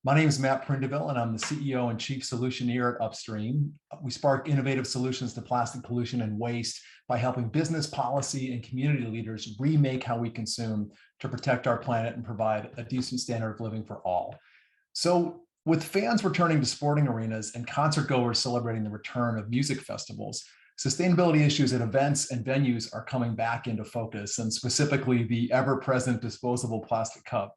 My name is Matt Prindiville, and I'm the CEO and Chief Solutioneer at Upstream. We spark innovative solutions to plastic pollution and waste by helping business, policy, and community leaders remake how we consume to protect our planet and provide a decent standard of living for all. So, with fans returning to sporting arenas and concert goers celebrating the return of music festivals, sustainability issues at events and venues are coming back into focus, and specifically the ever-present disposable plastic cup.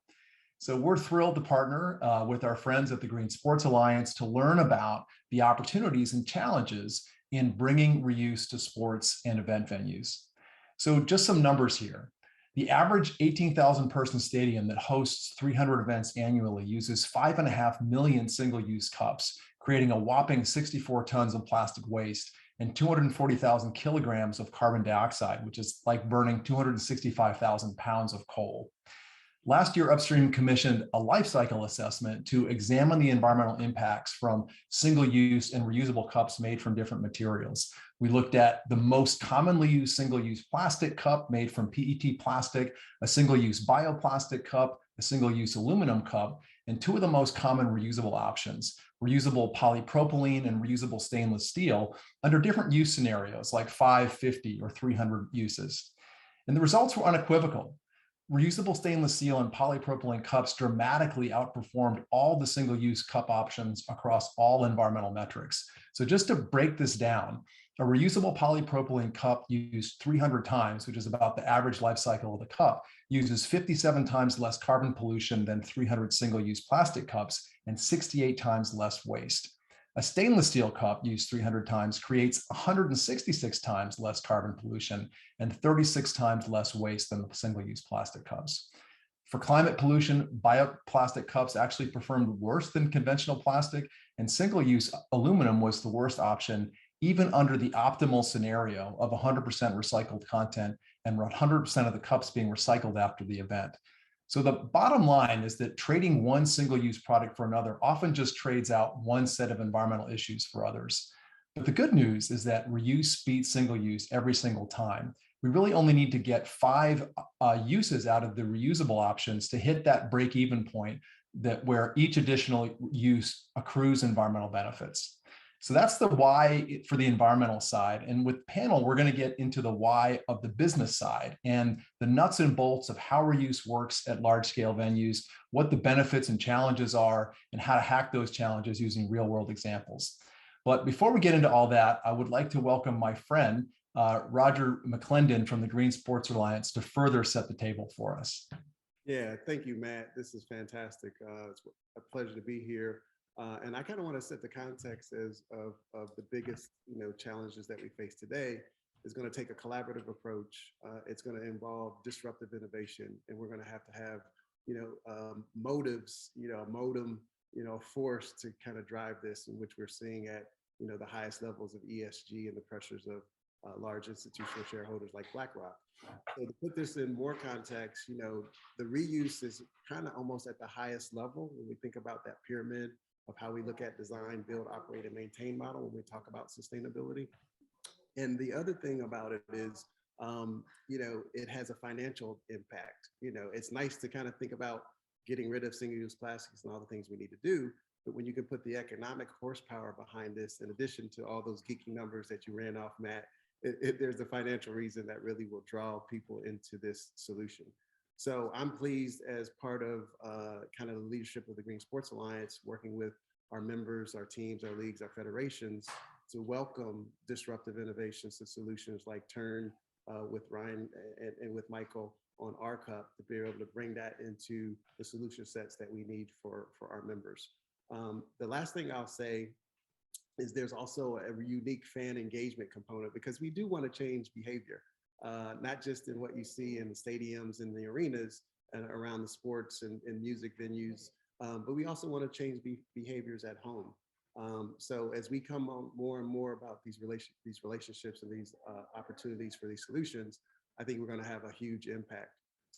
So we're thrilled to partner with our friends at the Green Sports Alliance to learn about the opportunities and challenges in bringing reuse to sports and event venues. So just some numbers here. The average 18,000 person stadium that hosts 300 events annually uses 5.5 million single-use cups, creating a whopping 64 tons of plastic waste and 240,000 kilograms of carbon dioxide, which is like burning 265,000 pounds of coal. Last year, Upstream commissioned a life cycle assessment to examine the environmental impacts from single-use and reusable cups made from different materials. We looked at the most commonly used single-use plastic cup made from PET plastic, a single-use bioplastic cup, a single-use aluminum cup, and two of the most common reusable options, reusable polypropylene and reusable stainless steel, under different use scenarios like 5, 50, or 300 uses. And the results were unequivocal. Reusable stainless steel and polypropylene cups dramatically outperformed all the single-use cup options across all environmental metrics. So just to break this down, a reusable polypropylene cup used 300 times, which is about the average life cycle of the cup, uses 57 times less carbon pollution than 300 single-use plastic cups and 68 times less waste. A stainless steel cup used 300 times creates 166 times less carbon pollution and 36 times less waste than the single-use plastic cups. For climate pollution, bioplastic cups actually performed worse than conventional plastic, and single-use aluminum was the worst option, even under the optimal scenario of 100% recycled content and 100% of the cups being recycled after the event. So the bottom line is that trading one single-use product for another often just trades out one set of environmental issues for others. But the good news is that reuse beats single-use every single time. We really only need to get 5 uses out of the reusable options to hit that break-even point where each additional use accrues environmental benefits. So that's the why for the environmental side. And with panel, we're going to get into the why of the business side and the nuts and bolts of how reuse works at large scale venues, what the benefits and challenges are, and how to hack those challenges using real world examples. But before we get into all that, I would like to welcome my friend, Roger McClendon from the Green Sports Alliance to further set the table for us. Yeah, thank you, Matt. This is fantastic. It's a pleasure to be here. And I kind of want to set the context of the biggest, challenges that we face today. Is going to take a collaborative approach. It's going to involve disruptive innovation, and we're going to have, motives, modem, force to kind of drive this, in which we're seeing at, the highest levels of ESG and the pressures of large institutional shareholders like BlackRock. So to put this in more context, the reuse is kind of almost at the highest level when we think about that pyramid of how we look at design, build, operate, and maintain model when we talk about sustainability. And the other thing about it is, it has a financial impact. It's nice to kind of think about getting rid of single-use plastics and all the things we need to do, but when you can put the economic horsepower behind this, in addition to all those geeky numbers that you ran off, Matt, there's a financial reason that really will draw people into this solution. So I'm pleased, as part of kind of the leadership of the Green Sports Alliance, working with our members, our teams, our leagues, our federations, to welcome disruptive innovations and solutions like Turn with Ryan and with Michael on r.Cup, to be able to bring that into the solution sets that we need for our members. The last thing I'll say is there's also a unique fan engagement component, because we do want to change behavior. Not just in what you see in the stadiums and the arenas and around the sports and music venues, but we also want to change behaviors at home. So as we come on more and more about these relationships and these opportunities for these solutions, I think we're going to have a huge impact.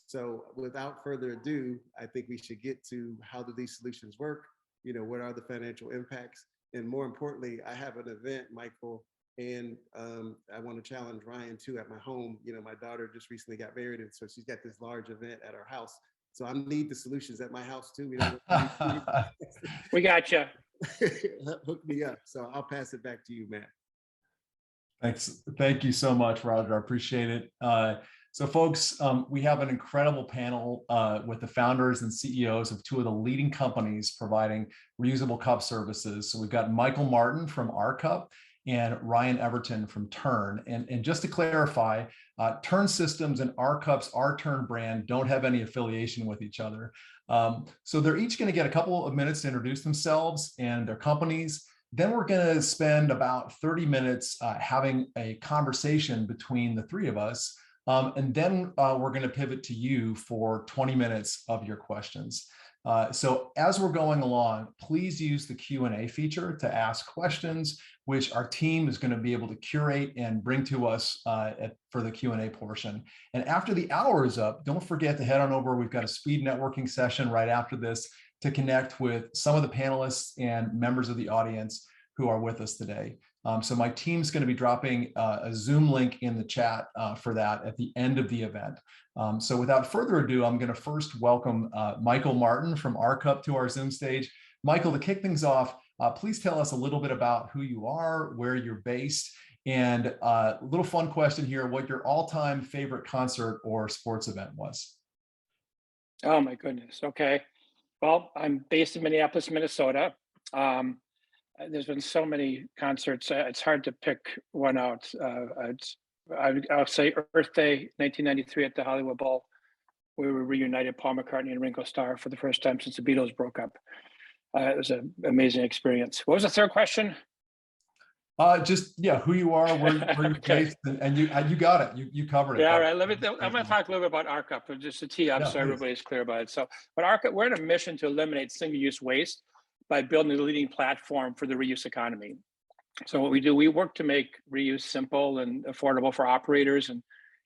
So without further ado, I think we should get to how do these solutions work? What are the financial impacts? And more importantly, I have an event, Michael, and I want to challenge Ryan too at my home. My daughter just recently got married, and so she's got this large event at our house. So I need the solutions at my house too. We don't We got you. hook me up. So I'll pass it back to you, Matt. Thanks. Thank you so much, Roger. I appreciate it. So folks, we have an incredible panel with the founders and CEOs of two of the leading companies providing reusable cup services. So we've got Michael Martin from r.Cup and Ryan Everton from Turn. And just to clarify, Turn Systems and r.Cup's R-Turn brand don't have any affiliation with each other. So they're each going to get a couple of minutes to introduce themselves and their companies. Then we're going to spend about 30 minutes having a conversation between the three of us. And then we're going to pivot to you for 20 minutes of your questions. So as we're going along, please use the Q&A feature to ask questions, which our team is going to be able to curate and bring to us for the Q&A portion. And after the hour is up, don't forget to head on over. We've got a speed networking session right after this to connect with some of the panelists and members of the audience who are with us today. So my team's going to be dropping a Zoom link in the chat for that at the end of the event. So without further ado, I'm going to first welcome Michael Martin from r.Cup to our Zoom stage. Michael, to kick things off, please tell us a little bit about who you are, where you're based, and a little fun question here, what your all-time favorite concert or sports event was. Oh my goodness. Okay. Well, I'm based in Minneapolis, Minnesota. There's been so many concerts. It's hard to pick one out. I'll say Earth Day, 1993 at the Hollywood Bowl. We were reunited, Paul McCartney and Ringo Starr, for the first time since the Beatles broke up. It was an amazing experience. What was the third question? Just who you are, where you're based, and you got it. You covered it. Yeah, all right. I'm going to talk a little bit about r.Cup, just to tee up so everybody's clear about it. So, but r.Cup, we're on a mission to eliminate single-use waste by building the leading platform for the reuse economy. So what we do, we work to make reuse simple and affordable for operators and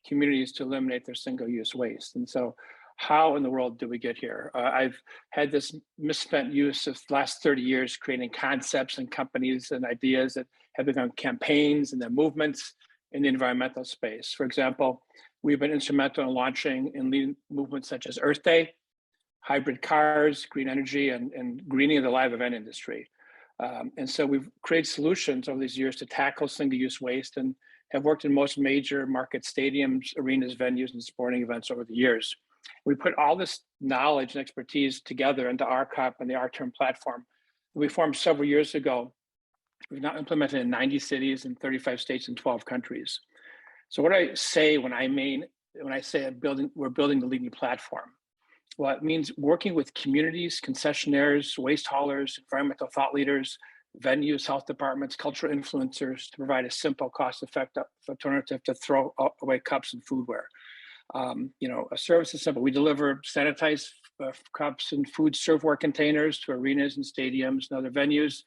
communities to eliminate their single-use waste. And so how in the world did we get here? I've had this misspent use of the last 30 years creating concepts and companies and ideas that have become campaigns and then movements in the environmental space. For example, we've been instrumental in launching and leading movements such as Earth Day, hybrid cars, green energy, and greening of the live event industry. And so we've created solutions over these years to tackle single-use waste and have worked in most major market stadiums, arenas, venues, and sporting events over the years. We put all this knowledge and expertise together into r.Cup and the R-Turn platform we formed several years ago. We've now implemented in 90 cities in 35 states and 12 countries. So what I say when I say we're building the leading platform, well, it means working with communities, concessionaires, waste haulers, environmental thought leaders, venues, health departments, cultural influencers to provide a simple, cost-effective alternative to throw away cups and foodware. A service is simple. We deliver sanitized cups and food serveware containers to arenas and stadiums and other venues.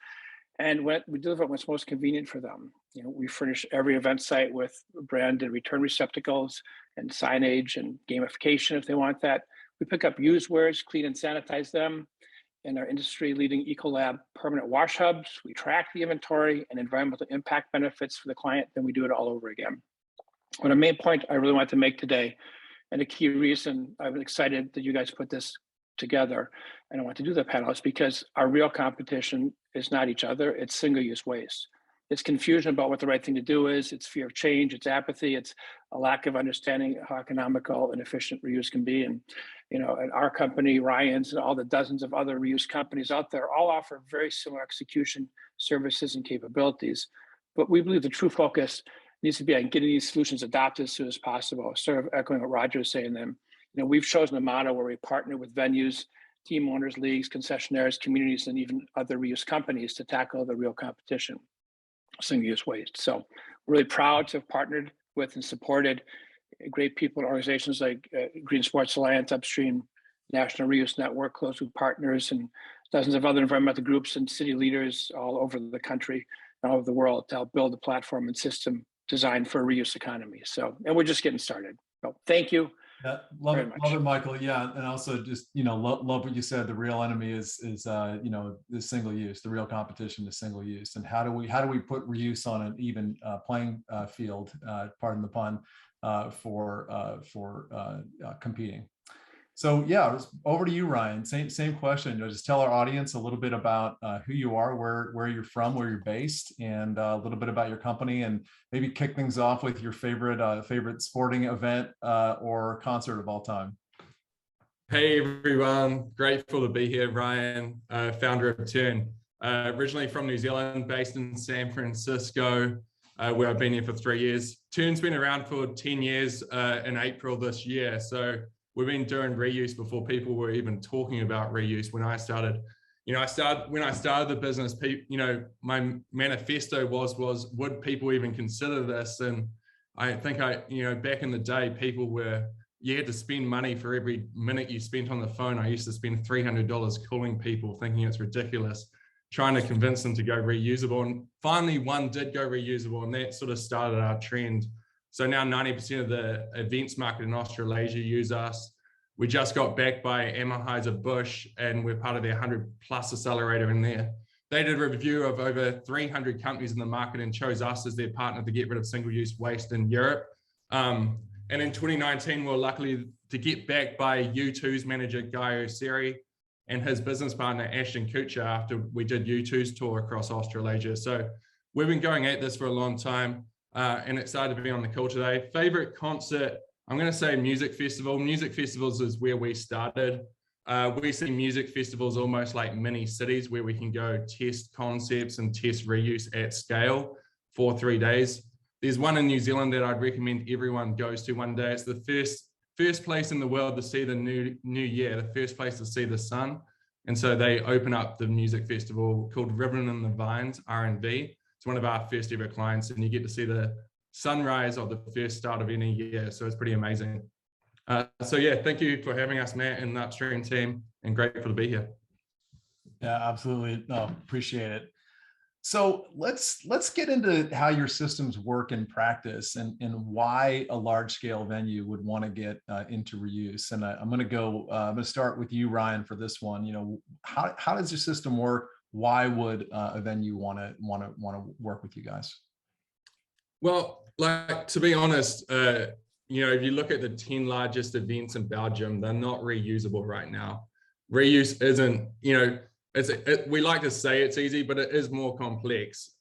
And we deliver what's most convenient for them. We furnish every event site with branded return receptacles and signage and gamification if they want that. We pick up used wares, clean and sanitize them. In our industry-leading Ecolab permanent wash hubs, we track the inventory and environmental impact benefits for the client, then we do it all over again. But a main point I really want to make today, and a key reason I'm excited that you guys put this together, and I want to do the panel, is because our real competition is not each other, it's single-use waste. It's confusion about what the right thing to do is, it's fear of change, it's apathy, it's a lack of understanding how economical and efficient reuse can be. And at our company, Ryan's, and all the dozens of other reuse companies out there all offer very similar execution services and capabilities. But we believe the true focus needs to be on getting these solutions adopted as soon as possible, sort of echoing what Roger was saying then. We've chosen a model where we partner with venues, team owners, leagues, concessionaires, communities, and even other reuse companies to tackle the real competition, single-use waste. So we're really proud to have partnered with and supported great people and organizations like Green Sports Alliance, Upstream, National Reuse Network, close with partners, and dozens of other environmental groups and city leaders all over the country and all over the world to help build a platform and system designed for a reuse economy. So, and we're just getting started. So thank you. Yeah, love it, Michael. Yeah, and also just love what you said. The real enemy is the single use. The real competition is single use. And how do we put reuse on an even playing field? Pardon the pun, for competing. So yeah, over to you, Ryan. Same question. Just tell our audience a little bit about who you are, where you're from, where you're based, and a little bit about your company, and maybe kick things off with your favorite sporting event or concert of all time. Hey everyone, grateful to be here. Ryan, founder of Turn, originally from New Zealand, based in San Francisco, where I've been here for 3 years. Turn's been around for 10 years in April this year. So we've been doing reuse before people were even talking about reuse. When I started, when I started the business, my manifesto was would people even consider this? And I think back in the day, you had to spend money for every minute you spent on the phone. I used to spend $300 calling people, thinking it's ridiculous, trying to convince them to go reusable. And finally, one did go reusable, and that sort of started our trend. So now 90% of the events market in Australasia use us. We just got backed by Anheuser-Busch, and we're part of their 100+ accelerator in there. They did a review of over 300 companies in the market and chose us as their partner to get rid of single-use waste in Europe. And in 2019, we were lucky to get backed by U2's manager, Guy Oseary, and his business partner, Ashton Kutcher, after we did U2's tour across Australasia. So we've been going at this for a long time, and excited to be on the call today. Favorite concert, I'm going to say music festival. Music festivals is where we started. We see music festivals almost like mini cities where we can go test concepts and test reuse at scale for 3 days. There's one in New Zealand that I'd recommend everyone goes to one day. It's the first place in the world to see the new year, the first place to see the sun. And so they open up the music festival called Ribbon and the Vines, R&V. It's one of our first ever clients, and you get to see the sunrise of the first start of any year. So it's pretty amazing. So yeah, thank you for having us, Matt, and the Upstream team, and grateful to be here. Yeah, absolutely. No, appreciate it. So let's get into how your systems work in practice, and why a large scale venue would want to get into reuse. And I'm going to start with you, Ryan, for this one. How does your system work? Why would a venue want to work with you guys? Well, like, to be honest, if you look at the 10 largest events in Belgium, they're not reusable right now. Reuse isn't, we like to say it's easy, but it is more complex.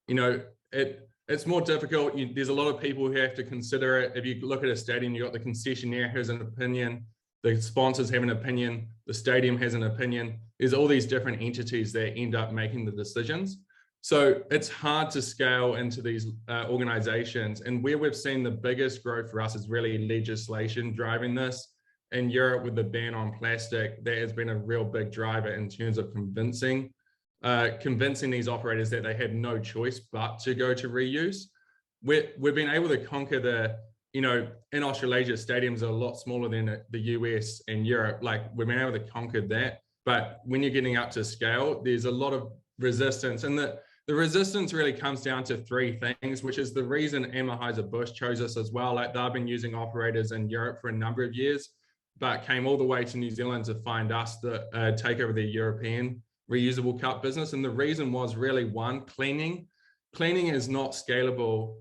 It's more difficult. There's a lot of people who have to consider it. If you look at a stadium, you've got the concessionaire who has an opinion, the sponsors have an opinion, the stadium has an opinion. There's all these different entities that end up making the decisions. So it's hard to scale into these organizations. And where we've seen the biggest growth for us is really legislation driving this. In Europe, with the ban on plastic, that has been a real big driver in terms of convincing these operators that they had no choice but to go to reuse. We've been able to conquer in Australasia, stadiums are a lot smaller than the US and Europe. Like, we've been able to conquer that. But when you're getting up to scale, there's a lot of resistance. And the resistance really comes down to 3 things, which is the reason Anheuser-Busch chose us as well. Like, they've been using operators in Europe for a number of years, but came all the way to New Zealand to find us to take over the European reusable cup business. And the reason was really, one, cleaning. Cleaning is not scalable.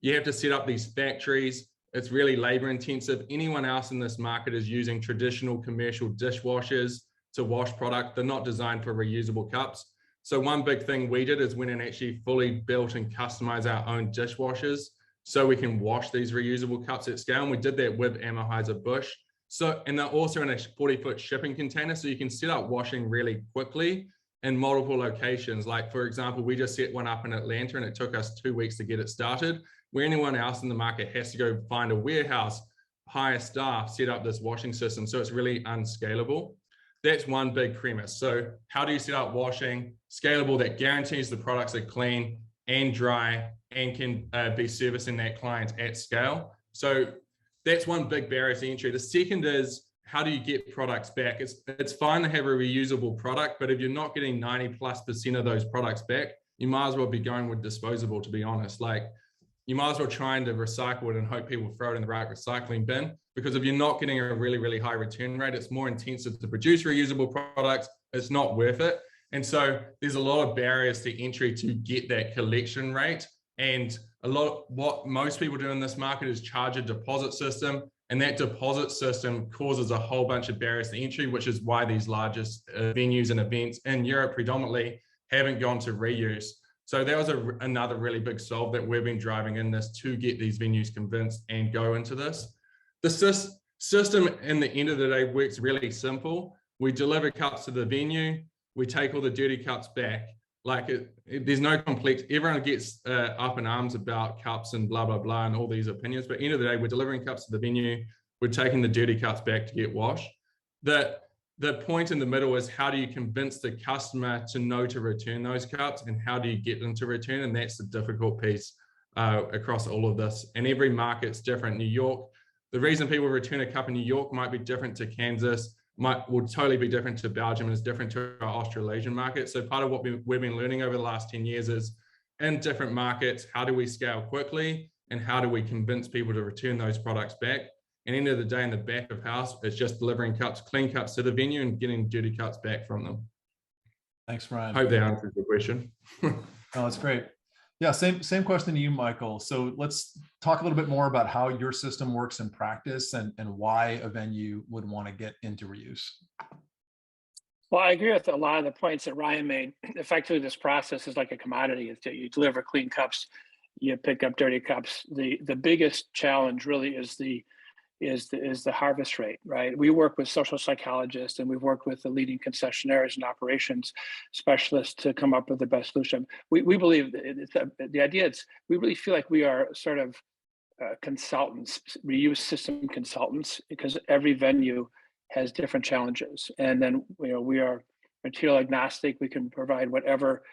You have to set up these factories. It's really labor intensive. Anyone else in this market is using traditional commercial dishwashers to wash product. They're not designed for reusable cups. So one big thing we did is went and actually fully built and customized our own dishwashers so we can wash these reusable cups at scale. And we did that with Anheuser-Busch. And they're also in a 40-foot shipping container, so you can set up washing really quickly in multiple locations. Like, for example, we just set one up in Atlanta and it took us 2 weeks to get it started, where anyone else in the market has to go find a warehouse, hire staff, set up this washing system. So it's really unscalable. That's one big premise. So how do you set up washing scalable that guarantees the products are clean and dry and can be servicing that client at scale? So that's one big barrier to entry. The second is, how do you get products back? It's fine to have a reusable product, but if you're not getting 90+% of those products back, you might as well be going with disposable, to be honest. Like, you might as well trying to recycle it and hope people throw it in the right recycling bin, because if you're not getting a really, really high return rate, it's more intensive to produce reusable products. It's not worth it. And so there's a lot of barriers to entry to get that collection rate. And what most people do in this market is charge a deposit system, And that deposit system causes a whole bunch of barriers to entry, which is why these largest venues and events in Europe predominantly haven't gone to reuse. So that was another really big solve that we've been driving in this to get these venues convinced and go into this. The system, in the end of the day, works really simple. We deliver cups to the venue, we take all the dirty cups back. Like there's no complex, everyone gets up in arms about cups and blah, blah, blah, and all these opinions. But at the end of the day, we're delivering cups to the venue, we're taking the dirty cups back to get washed. The point in the middle is how do you convince the customer to know to return those cups, and how do you get them to return? And that's the difficult piece across all of this. And every market's different. New York, the reason people return a cup in New York might be different to Kansas, will totally be different to Belgium, and is different to our Australasian market. So part of what we've been learning over the last 10 years is in different markets, how do we scale quickly, and how do we convince people to return those products back? And end of the day, in the back of house, it's just delivering cups, clean cups to the venue and getting dirty cups back from them. Thanks, Ryan. Hope that answers the question. No, that's great. Yeah, same question to you, Michael. So let's talk a little bit more about how your system works in practice, and why a venue would want to get into reuse. Well, I agree with a lot of the points that Ryan made. Effectively, this process is like a commodity. You deliver clean cups, you pick up dirty cups. The biggest challenge really is the harvest rate, right? We work with social psychologists, and we've worked with the leading concessionaires and operations specialists to come up with the best solution. We believe the idea is we really feel like we are sort of consultants, reuse system consultants, because every venue has different challenges. And then we are material agnostic. We can provide whatever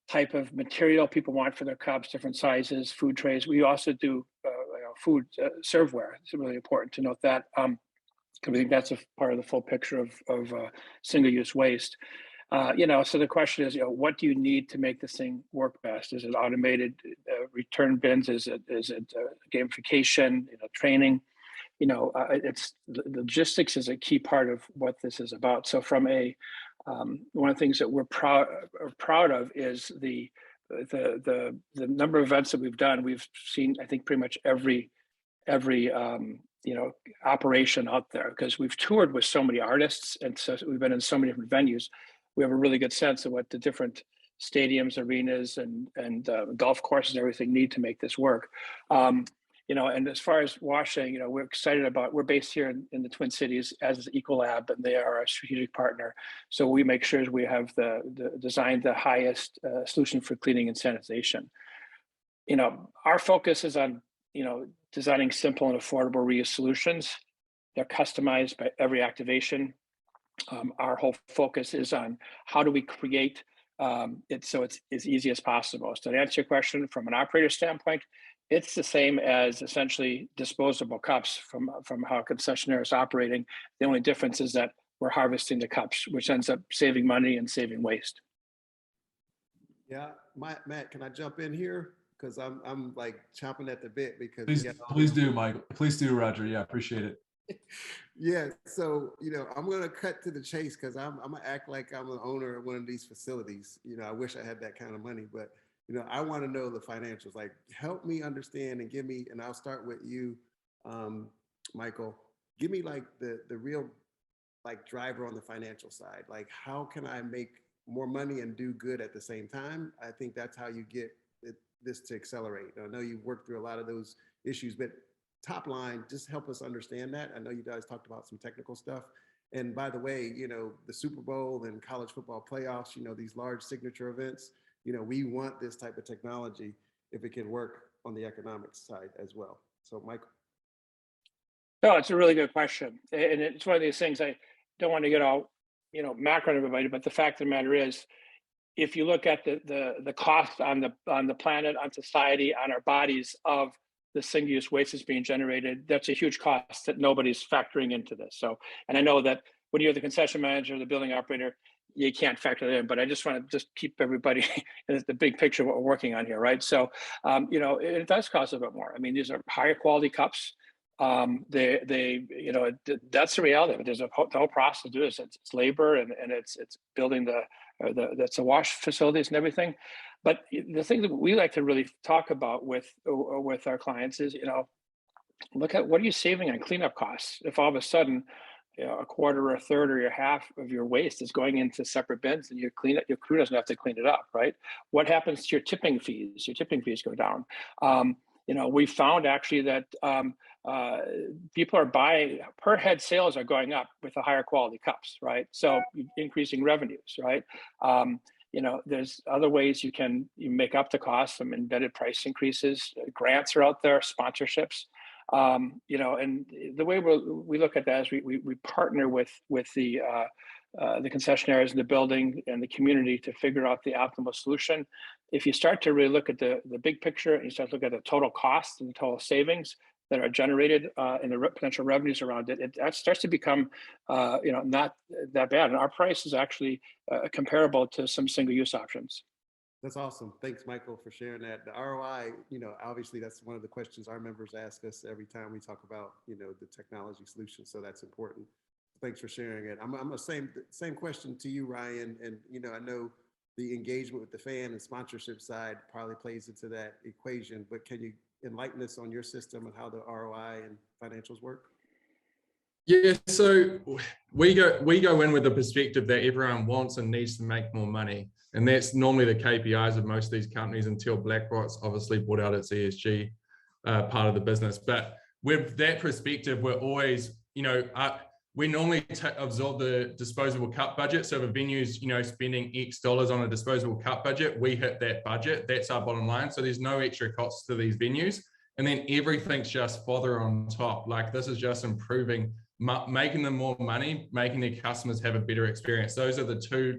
type of material people want for their cups, different sizes, food trays. We also do food serveware. It's really important to note that, because I think that's a part of the full picture of single-use waste. So the question is, what do you need to make this thing work best? Is it automated return bins? Is it gamification? Training? It's logistics is a key part of what this is about. So from one of the things that we're proud of is the number of events that we've done. We've seen, I think, pretty much every operation out there, because we've toured with so many artists, and so we've been in so many different venues. We have a really good sense of what the different stadiums, arenas, and golf courses and everything need to make this work. And as far as washing, we're excited about, we're based here in the Twin Cities as Ecolab, and they are our strategic partner. So we make sure we have designed the highest solution for cleaning and sanitization. Our focus is on, designing simple and affordable reuse solutions. They're customized by every activation. Our whole focus is on how do we create it so it's as easy as possible. So to answer your question, from an operator standpoint, it's the same as essentially disposable cups from how a concessionaire is operating. The only difference is that we're harvesting the cups, which ends up saving money and saving waste. Yeah, Matt, can I jump in here? Because I'm like chomping at the bit, because please do, Michael. Please do, Roger. Yeah, appreciate it. Yeah, so I'm gonna cut to the chase, because I'm gonna act like I'm the owner of one of these facilities. I wish I had that kind of money, but I want to know the financials. Like, help me understand and give me, and I'll start with you, Michael. Give me like the real driver on the financial side. Like, how can I make more money and do good at the same time? I think that's how you get this to accelerate. I know you've worked through a lot of those issues, but top line, just help us understand that. I know you guys talked about some technical stuff. And by the way, the Super Bowl and college football playoffs, these large signature events, we want this type of technology if it can work on the economics side as well. So, Michael. No, it's a really good question. And it's one of these things, I don't want to get all, macro on everybody, but the fact of the matter is, if you look at the cost on the planet, on society, on our bodies of the single-use waste that's being generated, that's a huge cost that nobody's factoring into this. So, and I know that when you're the concession manager, the building operator, you can't factor that in, but I just want to keep everybody in the big picture of what we're working on here, right? So, it does cost a bit more. I mean, these are higher quality cups. That's the reality. There's the whole process to do this. It's labor, and it's building that's the wash facilities and everything. But the thing that we like to really talk about with our clients is, look at what are you saving on cleanup costs. If all of a sudden, a quarter or a third or a half of your waste is going into separate bins, and your crew doesn't have to clean it up, right? What happens to your tipping fees? Your tipping fees go down. We found actually that people are buying, per head sales are going up with the higher quality cups, right? So increasing revenues, right? There's other ways you make up the cost, some embedded price increases, grants are out there, sponsorships. And the way we look at that is we partner with the concessionaires in the building and the community to figure out the optimal solution. If you start to really look at the big picture and you start to look at the total cost and the total savings that are generated and the potential revenues around it, it starts to become not that bad. And our price is actually comparable to some single-use options. That's awesome. Thanks, Michael, for sharing that. The ROI, obviously that's one of the questions our members ask us every time we talk about, the technology solution. So that's important. Thanks for sharing it. I'm a same question to you, Ryan. And, I know the engagement with the fan and sponsorship side probably plays into that equation, but can you enlighten us on your system and how the ROI and financials work? Yeah, so we go in with the perspective that everyone wants and needs to make more money. And that's normally the KPIs of most of these companies until BlackRock's obviously brought out its ESG part of the business. But with that perspective, we're always, we normally absorb the disposable cup budget. So if a venue's, spending X dollars on a disposable cup budget, we hit that budget. That's our bottom line. So there's no extra costs to these venues. And then everything's just further on top. Like this is just improving, making them more money, making their customers have a better experience. Those are the two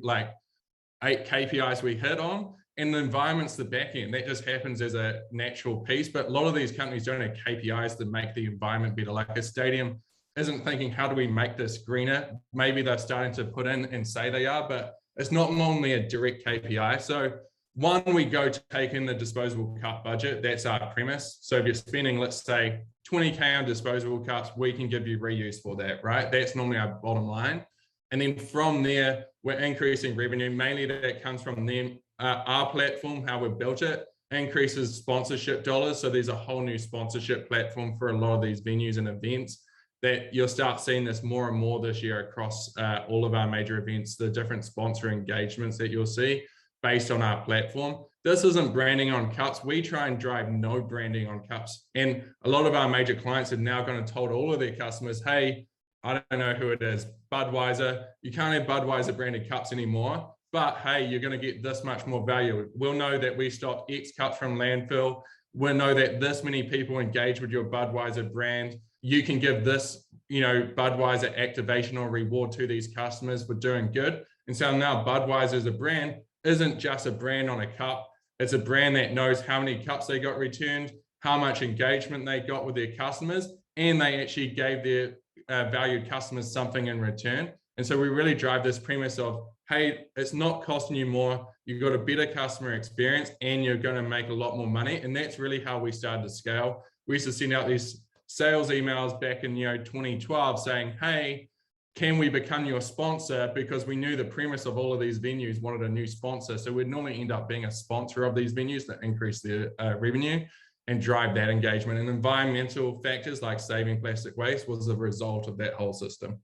8 KPIs we hit on. And the environment's the back end. That just happens as a natural piece. But a lot of these companies don't have KPIs that make the environment better. Like a stadium isn't thinking, how do we make this greener? Maybe they're starting to put in and say they are, but it's not normally a direct KPI. So one, we go to take in the disposable cup budget. That's our premise. So if you're spending, let's say, 20K on disposable cups, we can give you reuse for that, right? That's normally our bottom line. And then from there, we're increasing revenue. Mainly that comes from them, our platform, how we've built it, increases sponsorship dollars. So there's a whole new sponsorship platform for a lot of these venues and events that you'll start seeing this more and more this year across all of our major events, the different sponsor engagements that you'll see based on our platform. This isn't branding on cups. We try and drive no branding on cups. And a lot of our major clients have now gone and told all of their customers, hey, I don't know who it is, Budweiser, you can't have Budweiser branded cups anymore, but hey, you're going to get this much more value. We'll know that we stopped X cups from landfill. We'll know that this many people engage with your Budweiser brand. You can give this, Budweiser activation or reward to these customers for doing good. And so now Budweiser as a brand isn't just a brand on a cup. It's a brand that knows how many cups they got returned, how much engagement they got with their customers, and they actually gave their valued customers something in return. And so we really drive this premise of, hey, it's not costing you more, you've got a better customer experience, and you're going to make a lot more money. And that's really how we started to scale. We used to send out these sales emails back in 2012 saying, hey, can we become your sponsor? Because we knew the premise of all of these venues wanted a new sponsor. So we'd normally end up being a sponsor of these venues that increase their revenue and drive that engagement. And environmental factors like saving plastic waste was a result of that whole system.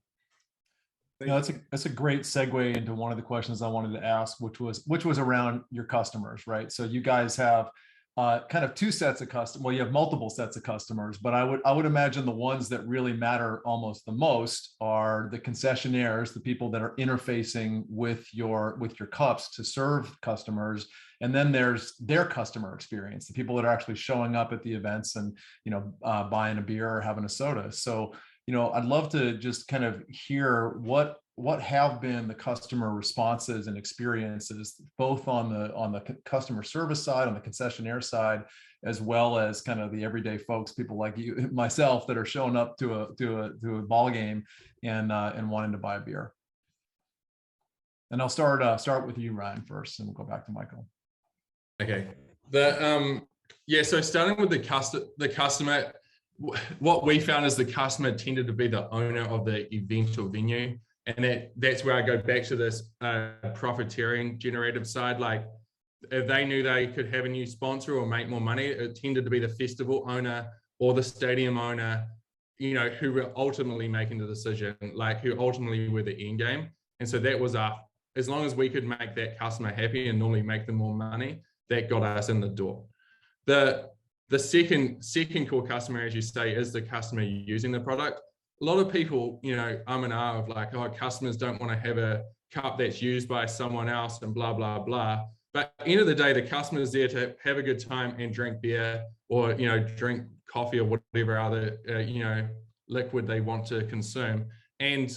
That's a great segue into one of the questions I wanted to ask, which was around your customers, right? So you guys have kind of two sets of customers. Well, you have multiple sets of customers, but I would imagine the ones that really matter almost the most are the concessionaires, the people that are interfacing with your cups to serve customers. And then there's their customer experience, the people that are actually showing up at the events and, buying a beer or having a soda. So, I'd love to just kind of hear what have been the customer responses and experiences, both on the customer service side, on the concessionaire side, as well as kind of the everyday folks, people like you, myself, that are showing up to a ball game and wanting to buy a beer. And I'll start with you, Ryan, first, and we'll go back to Michael. Okay. So starting with the customer, what we found is the customer tended to be the owner of the event or venue. And that's where I go back to this profiteering generative side. Like if they knew they could have a new sponsor or make more money, it tended to be the festival owner or the stadium owner, you know, who were ultimately making the decision, like who ultimately were the end game. And so that was as long as we could make that customer happy and normally make them more money, that got us in the door. The second core customer, as you say, is the customer using the product. A lot of people, you know, and ah of like, oh, customers don't want to have a cup that's used by someone else and blah, blah, blah. But at the end of the day, the customer is there to have a good time and drink beer or, you know, drink coffee or whatever other, you know, liquid they want to consume. And,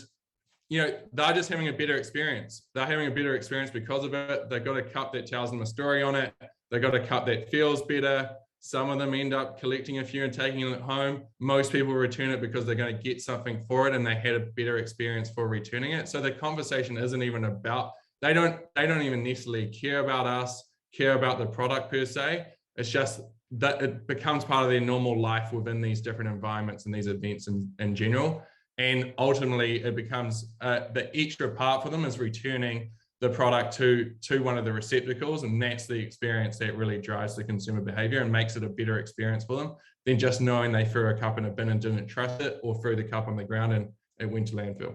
you know, they're just having a better experience. They're having a better experience because of it. They've got a cup that tells them a story on it. They've got a cup that feels better. Some of them end up collecting a few and taking it home. Most people return it because they're going to get something for it and they had a better experience for returning it. So the conversation isn't even about, they don't even necessarily care about us, care about the product per se. It's just that it becomes part of their normal life within these different environments and these events in general. And ultimately it becomes the extra part for them is returning the product to one of the receptacles, and that's the experience that really drives the consumer behavior and makes it a better experience for them than just knowing they threw a cup in a bin and didn't trust it, or threw the cup on the ground and it went to landfill.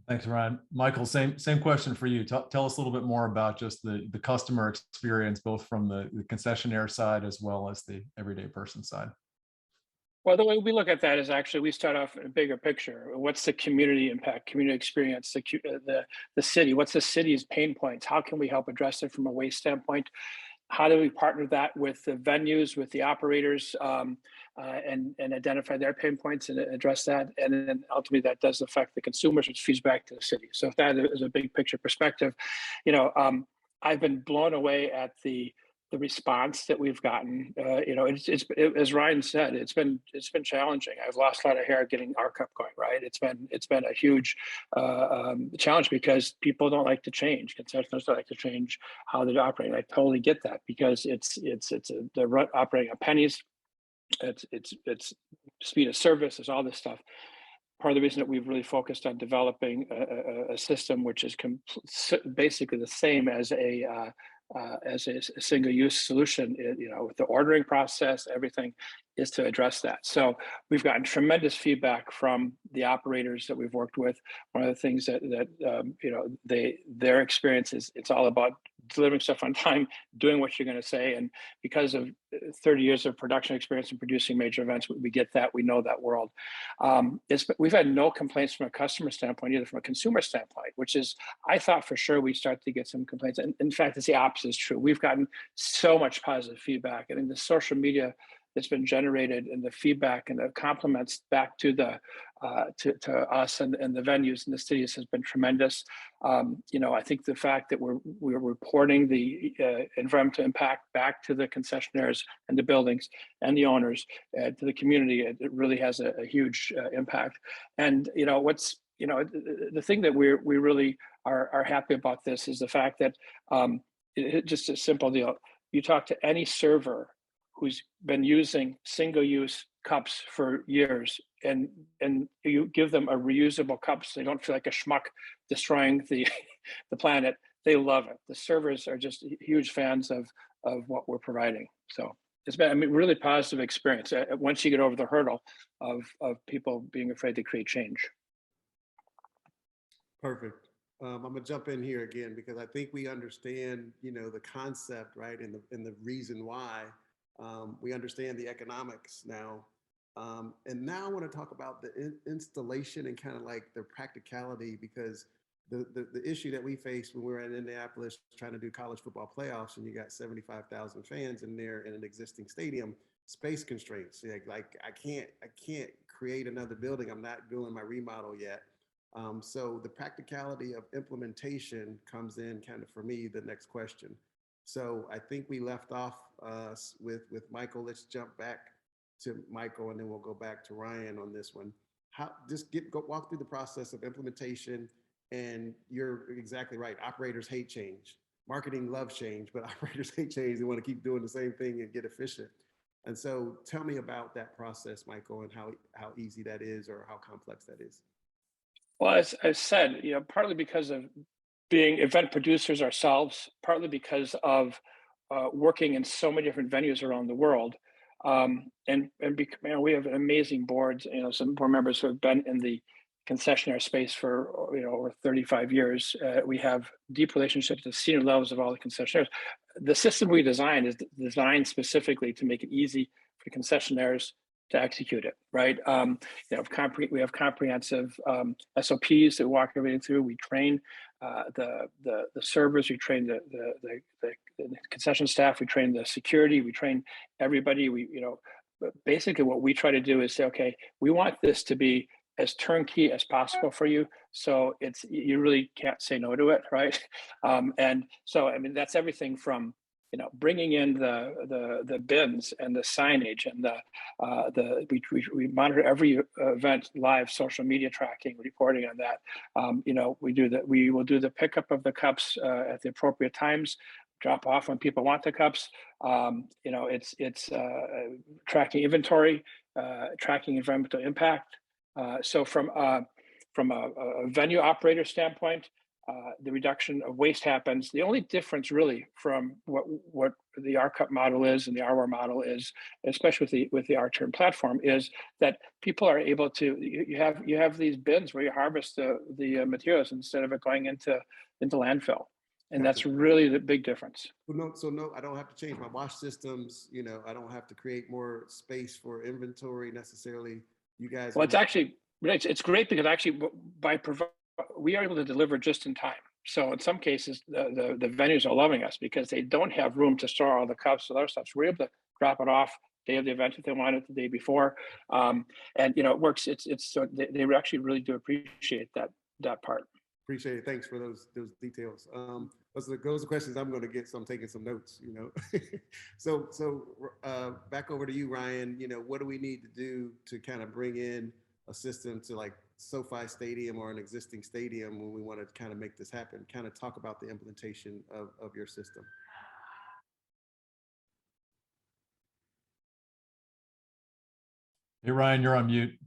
Thanks, Ryan. Michael, same question for you. Tell us a little bit more about just the customer experience, both from the concessionaire side as well as the everyday person side. Well, the way we look at that is actually we start off in a bigger picture. What's the community impact, community experience, the city? What's the city's pain points? How can we help address it from a waste standpoint? How do we partner that with the venues, with the operators, and identify their pain points and address that? And then ultimately that does affect the consumers, which feeds back to the city. So if that is a big picture perspective, you know, I've been blown away at the response that we've gotten. You know, it's as Ryan said, it's been challenging. I've lost a lot of hair getting r.Cup going, right? It's been a huge challenge because people don't like to change. Concessionaires don't like to change how they operate. I totally get that because they're operating on pennies. It's speed of service. It's all this stuff. Part of the reason that we've really focused on developing a system which is basically the same as a single-use solution, you know, with the ordering process, everything is to address that. So we've gotten tremendous feedback from the operators that we've worked with. One of the things that you know, their experience is it's all about delivering stuff on time, doing what you're going to say. And because of 30 years of production experience in producing major events, we get that, we know that world. We've had no complaints from a customer standpoint, either from a consumer standpoint, which is, I thought for sure we'd start to get some complaints. And in fact, it's the opposite is true. We've gotten so much positive feedback. I mean, the social media that's been generated and the feedback and the compliments back to the to us and the venues and the cities has been tremendous. You know, I think the fact that we're reporting the environmental impact back to the concessionaires and the buildings and the owners, to the community, it really has a huge impact. And you know, the thing that we really are happy about this is the fact that just a simple deal. You talk to any server who's been using single-use cups for years, and you give them a reusable cup so they don't feel like a schmuck destroying the planet, they love it. The servers are just huge fans of what we're providing. So it's been, I mean, really positive experience once you get over the hurdle of people being afraid to create change. Perfect. I'm gonna jump in here again because I think we understand, you know, the concept, right, and the reason why. We understand the economics now. And now I want to talk about the installation and kind of like the practicality, because the issue that we faced when we were in Indianapolis trying to do college football playoffs and you got 75,000 fans in there in an existing stadium, space constraints. Like I can't create another building. I'm not doing my remodel yet. So the practicality of implementation comes in kind of, for me, the next question. So I think we left off with Michael. Let's jump back to Michael and then we'll go back to Ryan on this one. Walk through the process of implementation. And you're exactly right. Operators hate change. Marketing loves change, but operators hate change. They want to keep doing the same thing and get efficient. And so tell me about that process, Michael, and how easy that is or how complex that is. Well, as I said, you know, partly because of being event producers ourselves, partly because of working in so many different venues around the world, We have an amazing board, some board members who have been in the concessionaire space for over 35 years. We have deep relationships at senior levels of all the concessionaires. The system we designed is designed specifically to make it easy for concessionaires to execute it, right? We have comprehensive SOPs that walk everything through. We train the servers, we train the concession staff, we train the security, we train everybody. Basically what we try to do is say, okay, we want this to be as turnkey as possible for you. So you really can't say no to it, right? And so, I mean, that's everything from, bringing in the bins and the signage and we monitor every event, live social media tracking, reporting on that. We will do the pickup of the cups at the appropriate times, drop off when people want the cups. It's tracking inventory, tracking environmental impact. So from a venue operator standpoint, the reduction of waste happens. The only difference really from what the r.Cup model is and the r.Ware model is, especially with the r.Turn platform, is that people are able to, you have these bins where you harvest the materials instead of it going into landfill. And that's really the big difference. So no, I don't have to change my wash systems. I don't have to create more space for inventory necessarily. You guys. Well, it's great because actually we are able to deliver just in time. So in some cases, the venues are loving us because they don't have room to store all the cups and other stuff. So we're able to drop it off day of the event if they want it the day before, and it works. So they actually really do appreciate that part. Appreciate it. Thanks for those details. Those are questions I'm going to get, so I'm taking some notes. So back over to you, Ryan. What do we need to do to kind of bring in a system to like SoFi Stadium or an existing stadium when we want to kind of make this happen? Kind of talk about the implementation of your system. Hey, Ryan, you're on mute.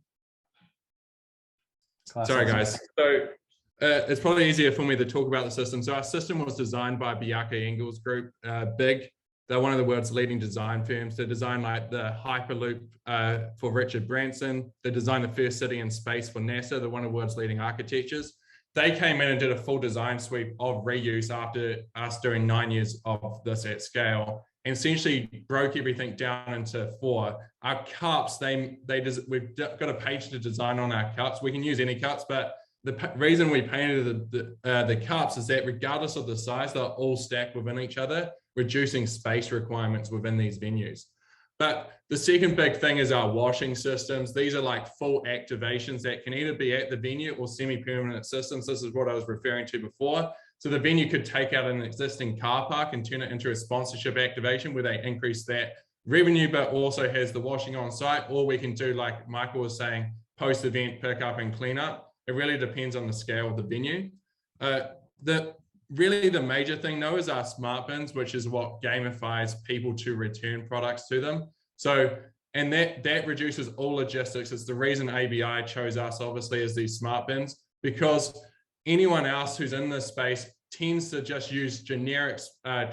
Sorry, guys. So it's probably easier for me to talk about the system. So our system was designed by Bjarke Ingels Group, big. They're one of the world's leading design firms. They designed like the Hyperloop for Richard Branson. They designed the first city in space for NASA. They're one of the world's leading architectures. They came in and did a full design sweep of reuse after us doing 9 years of this at scale, and essentially broke everything down into 4. Our cups, we've got a page to design on our cups. We can use any cups, but the reason we painted the cups is that regardless of the size, they're all stacked within each other, reducing space requirements within these venues. But the second big thing is our washing systems. These are like full activations that can either be at the venue or semi-permanent systems. This is what I was referring to before. So the venue could take out an existing car park and turn it into a sponsorship activation where they increase that revenue, but also has the washing on site. Or we can do, like Michael was saying, post-event pickup and cleanup. It really depends on the scale of the venue. Really the major thing though is our smart bins, which is what gamifies people to return products to them. So, and that reduces all logistics. It's the reason ABI chose us obviously as these smart bins, because anyone else who's in this space tends to just use generic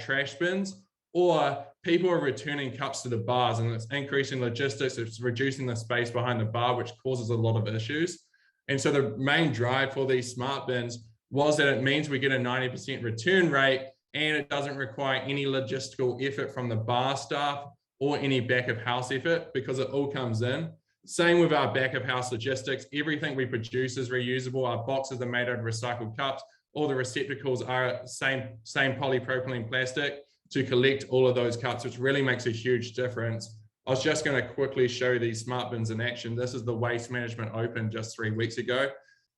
trash bins, or people are returning cups to the bars and it's increasing logistics. It's reducing the space behind the bar, which causes a lot of issues. And so the main drive for these smart bins was that it means we get a 90% return rate and it doesn't require any logistical effort from the bar staff or any back of house effort because it all comes in. Same with our back of house logistics. Everything we produce is reusable. Our boxes are made out of recycled cups. All the receptacles are same polypropylene plastic to collect all of those cups, which really makes a huge difference. I was just going to quickly show these smart bins in action. This is the Waste Management Open just 3 weeks ago,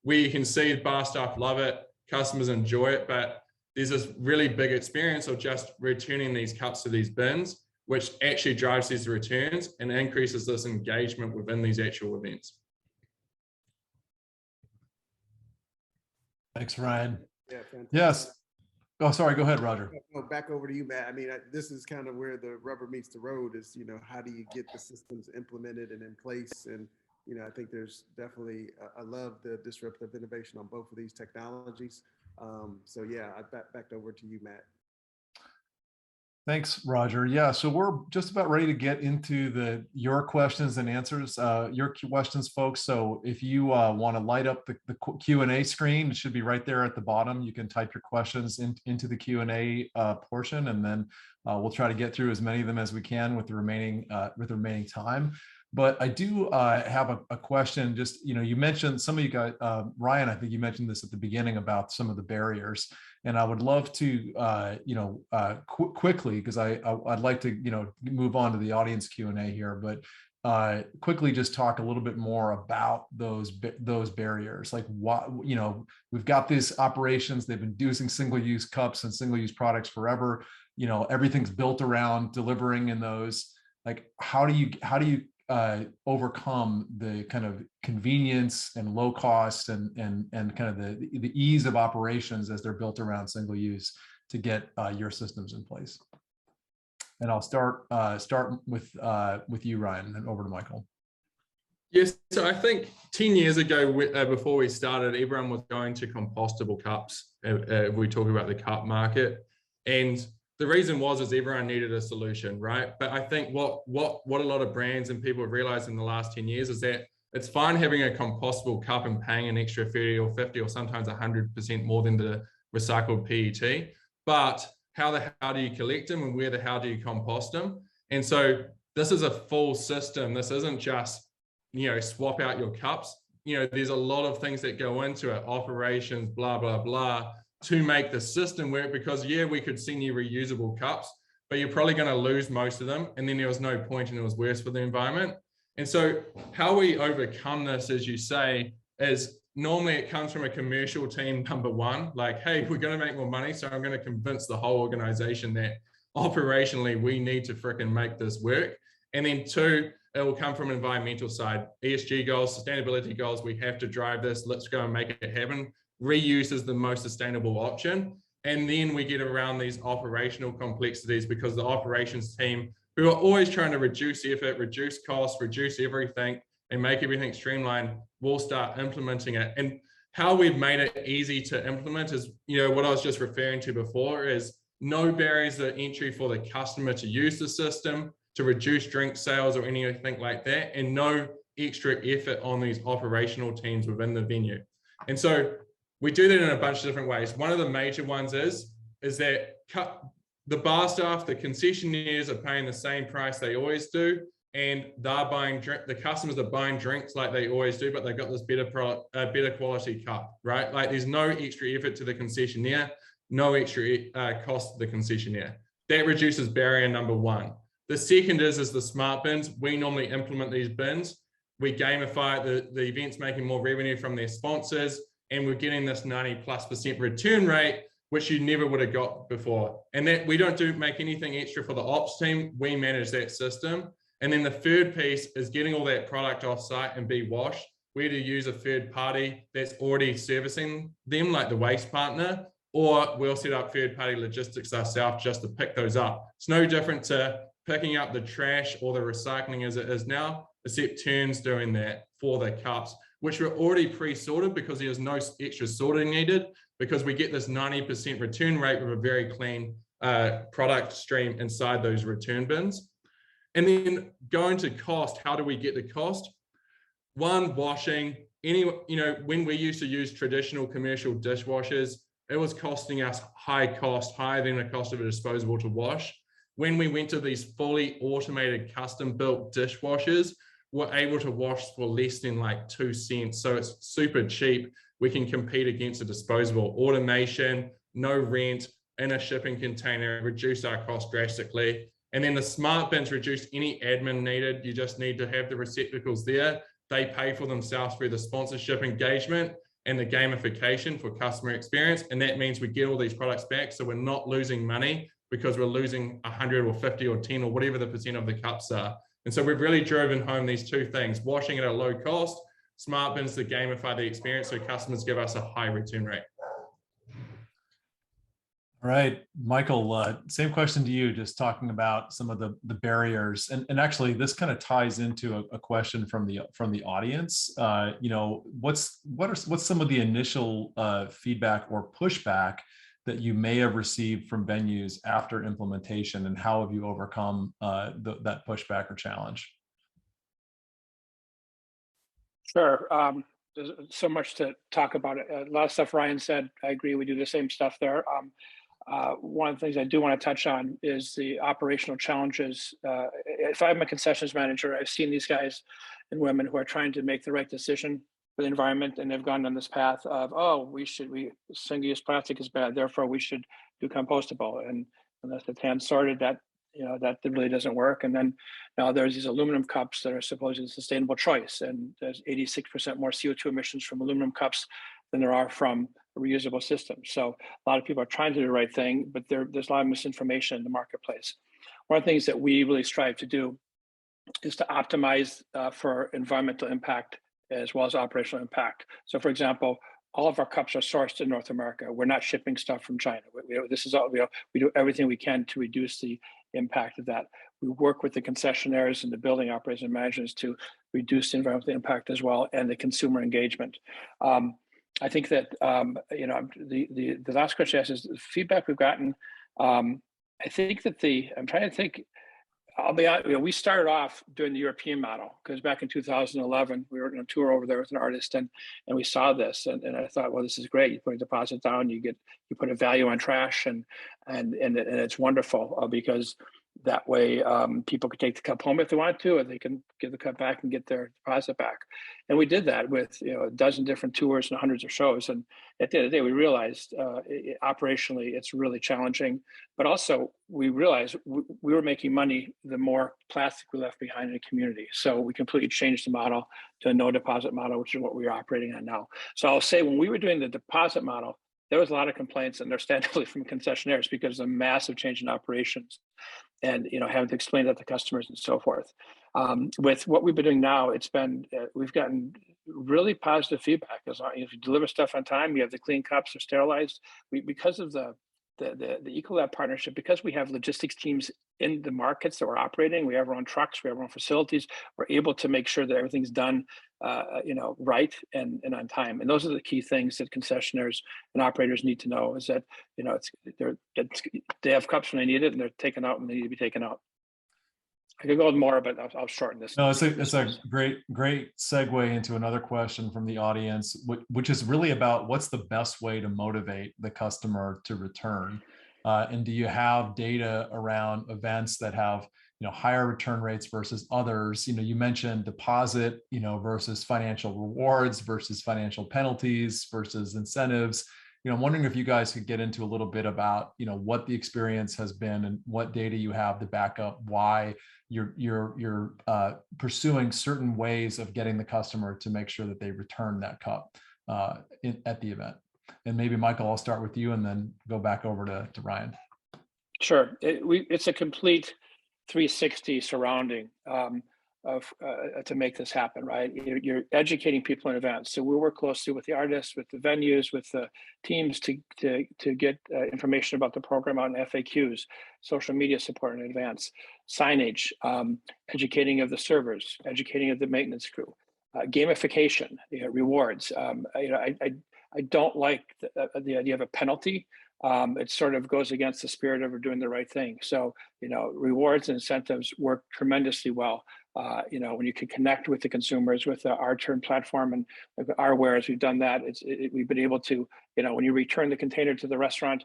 where you can see bar staff love it, customers enjoy it, but there's this really big experience of just returning these cups to these bins, which actually drives these returns and increases this engagement within these actual events. Thanks, Ryan. Yeah, fantastic. Yes. Oh, sorry. Go ahead, Roger. No, back over to you, Matt. I mean, this is kind of where the rubber meets the road is, how do you get the systems implemented and in place? And, I think there's definitely, I love the disruptive innovation on both of these technologies. So yeah, back over to you, Matt. Thanks, Roger. Yeah, so we're just about ready to get into your questions and answers, your questions, folks. So if you want to light up the Q&A screen, it should be right there at the bottom. You can type your questions into the Q&A portion, and then we'll try to get through as many of them as we can with the remaining time. But I do have a question. Just, you mentioned, some of you guys, Ryan, I think you mentioned this at the beginning about some of the barriers. And I would love to, quickly, because I'd like to, move on to the audience Q&A here, but quickly just talk a little bit more about those barriers. Like, what, we've got these operations, they've been using single-use cups and single-use products forever. Everything's built around delivering in those. Like, how do you overcome the kind of convenience and low cost and kind of the ease of operations as they're built around single use to get your systems in place? And I'll start with you, Ryan, and over to Michael. Yes, so I think 10 years ago, before we started, everyone was going to compostable cups. We talk about the cup market, and the reason is everyone needed a solution, right? But I think what a lot of brands and people have realized in the last 10 years is that it's fine having a compostable cup and paying an extra 30 or 50 or sometimes 100% more than the recycled PET, but how do you collect them, and how do you compost them? And so this is a full system. This isn't just, swap out your cups. There's a lot of things that go into it, operations, blah, blah, blah, to make the system work, because we could send you reusable cups, but you're probably going to lose most of them, and then there was no point and it was worse for the environment. And so how we overcome this, as you say, is normally it comes from a commercial team, number one, like, hey, we're going to make more money, so I'm going to convince the whole organization that operationally we need to fricking make this work. And then two, it will come from environmental side, ESG goals, sustainability goals. We have to drive this. Let's go and make it happen. Reuse is the most sustainable option. And then we get around these operational complexities, because the operations team, who are always trying to reduce effort, reduce costs, reduce everything, and make everything streamlined, will start implementing it. And how we've made it easy to implement is, what I was just referring to before, is no barriers of entry for the customer to use the system, to reduce drink sales or anything like that, and no extra effort on these operational teams within the venue. And so we do that in a bunch of different ways. One of the major ones is that the bar staff, the concessionaires, are paying the same price they always do, and they're buying the customers are buying drinks like they always do, but they've got this better quality cup, right? Like, there's no extra effort to the concessionaire, no extra cost to the concessionaire. That reduces barrier number one. The second is the smart bins. We normally implement these bins. We gamify the events, making more revenue from their sponsors, and we're getting this 90+% return rate, which you never would have got before. And that we don't make anything extra for the ops team. We manage that system. And then the third piece is getting all that product off site and be washed. We either use a third party that's already servicing them, like the waste partner, or we'll set up third party logistics ourselves just to pick those up. It's no different to picking up the trash or the recycling as it is now, except Turn's doing that for the cups, which were already pre-sorted, because there's no extra sorting needed, because we get this 90% return rate with a very clean product stream inside those return bins. And then going to cost, how do we get the cost? One, washing. When we used to use traditional commercial dishwashers, it was costing us higher than the cost of a disposable to wash. When we went to these fully automated, custom-built dishwashers, we're able to wash for less than like 2 cents. So it's super cheap. We can compete against a disposable. Automation, no rent, in a shipping container, reduce our cost drastically. And then the smart bins reduce any admin needed. You just need to have the receptacles there. They pay for themselves through the sponsorship engagement and the gamification for customer experience. And that means we get all these products back. So we're not losing money because we're losing 100 or 50 or 10 or whatever the percent of the cups are. And so we've really driven home these two things: washing at a low cost, smart bins to gamify the experience so customers give us a high return rate. All right, Michael, same question to you, just talking about some of the barriers. And actually, this kind of ties into a question from the audience. What's some of the initial feedback or pushback that you may have received from venues after implementation, and how have you overcome that pushback or challenge? Sure. There's so much to talk about. A lot of stuff Ryan said, I agree, we do the same stuff there. One of the things I do want to touch on is the operational challenges. If I'm a concessions manager, I've seen these guys and women who are trying to make the right decision for the environment, and they've gone down this path of, oh, single-use plastic is bad, therefore we should do compostable. And unless the tan sorted, that really doesn't work. And then now there's these aluminum cups that are supposedly a sustainable choice, and there's 86% more CO2 emissions from aluminum cups than there are from a reusable system. So a lot of people are trying to do the right thing, but there's a lot of misinformation in the marketplace. One of the things that we really strive to do is to optimize for environmental impact as well as operational impact. So for example, all of our cups are sourced in North America. We're not shipping stuff from China. This is all, we do everything we can to reduce the impact of that. We work with the concessionaires and the building operators and managers to reduce the environmental impact as well, and the consumer engagement. I think that the last question asked is the feedback we've gotten. I think that I'm trying to think. I'll be honest, we started off doing the European model because back in 2011 we were on a tour over there with an artist, and we saw this, and I thought, well, this is great. You put a deposit down, you put a value on trash, and it's wonderful because that way people could take the cup home if they want to, or they can give the cup back and get their deposit back. And we did that with a dozen different tours and hundreds of shows. And at the end of the day, we realized operationally it's really challenging, but also we realized we were making money the more plastic we left behind in the community. So we completely changed the model to a no deposit model, which is what we're operating on now. So I'll say when we were doing the deposit model, there was a lot of complaints, understandably, from concessionaires because of a massive change in operations, and having to explain that to customers and so forth. With what we've been doing now, we've gotten really positive feedback. As long as you deliver stuff on time, you have the clean cups, they're sterilized. Because of the Ecolab partnership, because we have logistics teams in the markets that we're operating, we have our own trucks, we have our own facilities, we're able to make sure that everything's done right and on time. And those are the key things that concessionaires and operators need to know, is that they have cups when they need it, and they're taken out when they need to be taken out. I could go more, but I'll shorten this. No, it's a great segue into another question from the audience, which is really about what's the best way to motivate the customer to return. And do you have data around events that have higher return rates versus others? You mentioned deposit, versus financial rewards versus financial penalties versus incentives. I'm wondering if you guys could get into a little bit about what the experience has been and what data you have to back up why you're pursuing certain ways of getting the customer to make sure that they return that cup at the event. And maybe Michael, I'll start with you and then go back over to Ryan. Sure, it's a complete 360 surrounding to make this happen, right? You're educating people in advance. So we work closely with the artists, with the venues, with the teams to get information about the program on FAQs, social media support in advance, signage, educating of the servers, educating of the maintenance crew, gamification, rewards. I don't like the idea of a penalty. It sort of goes against the spirit of doing the right thing. So, rewards and incentives work tremendously well. When you can connect with the consumers with the r.Turn platform and r.Ware, as we've done that, we've been able to, when you return the container to the restaurant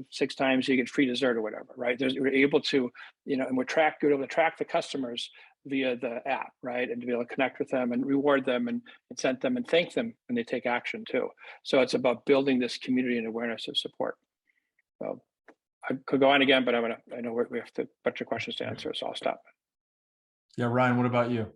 6 times, you get free dessert or whatever, right? We're able to, and we're able to track the customers via the app, right? And to be able to connect with them and reward them and incent them and thank them when they take action too. So it's about building this community and awareness of support. So I could go on again, but I know we have a bunch of questions to answer, so I'll stop. Yeah, Ryan, what about you?